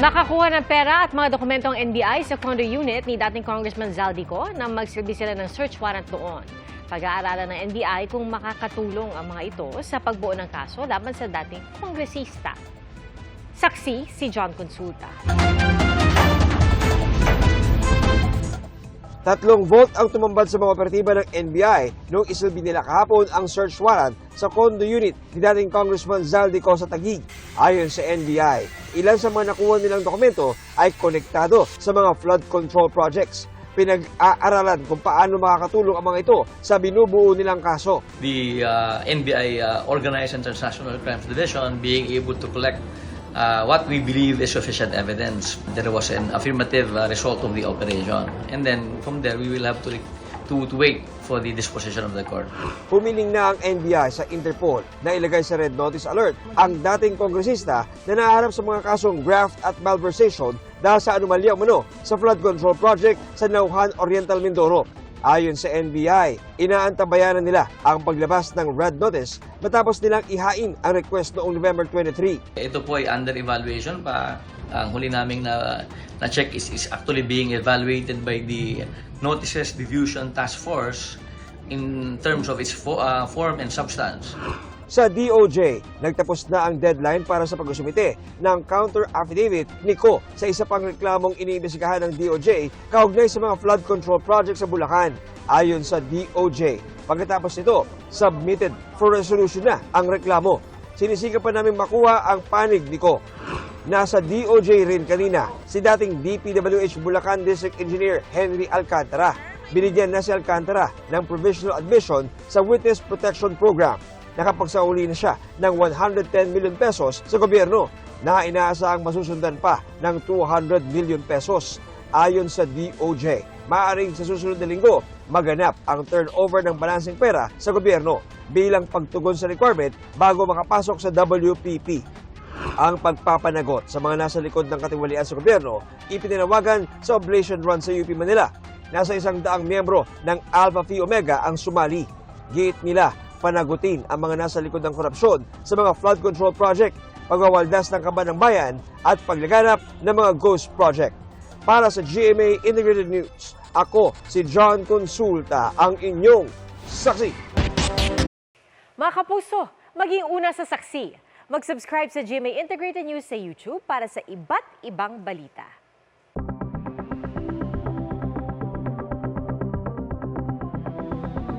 Nakakuha ng pera at mga dokumentong NBI sa condo unit ni dating Congressman Zaldico nang magsilbi sila ng search warrant doon. Pag-aaralan ng NBI kung makakatulong ang mga ito sa pagbuo ng kaso laban sa dating kongresista. Saksi si John Consulta. 3 volt ang tumambad sa mga operatiba ng NBI noong isilbi nila kahapon ang search warrant sa condo unit ni dating Congressman Zaldico sa Taguig. Ayon sa NBI, ilan sa mga nakuha nilang dokumento ay konektado sa mga flood control projects. Pinag-aaralan kung paano makakatulong ang mga ito sa binubuo nilang kaso. The NBI Organized and Transnational Crimes Division being able to collect what we believe is sufficient evidence. There was an affirmative result of the operation. And then from there, we will have to wait for the disposition of the court. Humiling na ang NBI sa Interpol na ilagay sa Red Notice Alert ang dating kongresista na naharap sa mga kasong graft at malversation dahil sa anomalya umano sa flood control project sa Nauhan Oriental, Mindoro. Ayon sa NBI, inaantabayanan nila ang paglabas ng Red Notice matapos nilang ihain ang request noong November 23. Ito po ay under evaluation pa. Ang huli naming na-check is actually being evaluated by the Notices Diffusion Task Force in terms of its form and substance. Sa DOJ, nagtapos na ang deadline para sa pag-usumite ng counter-affidavit ni Ko sa isa pang reklamong iniimbestigahan ng DOJ kaugnay sa mga flood control project sa Bulacan. Ayon sa DOJ, pagkatapos nito, submitted for resolution na ang reklamo. Sinisikap pa namin makuha ang panig ni Ko. Nasa DOJ rin kanina si dating DPWH Bulacan District Engineer Henry Alcantara. Binigyan na si Alcantara ng provisional admission sa Witness Protection Program. Nakapagsauli na siya ng 110 million pesos sa gobyerno na inaasahang masusundan pa ng 200 million pesos. Ayon sa DOJ, maaaring sa susunod na linggo maganap ang turnover ng balanseng pera sa gobyerno bilang pagtugon sa requirement bago makapasok sa WPP. Ang pagpapanagot sa mga nasa likod ng katiwalian sa gobyerno ipinanawagan sa oblation run sa UP Manila. Nasa 100 miyembro ng Alpha Phi Omega ang sumali. Giit nila panagutin ang mga nasa likod ng korupsyon sa mga flood control project, pagwawaldas ng kaban ng bayan at paglaganap ng mga ghost project. Para sa GMA Integrated News, ako si John Consulta, ang inyong saksi. Mga kapuso, maging una sa saksi. Mag-subscribe sa GMA Integrated News sa YouTube para sa iba't ibang balita.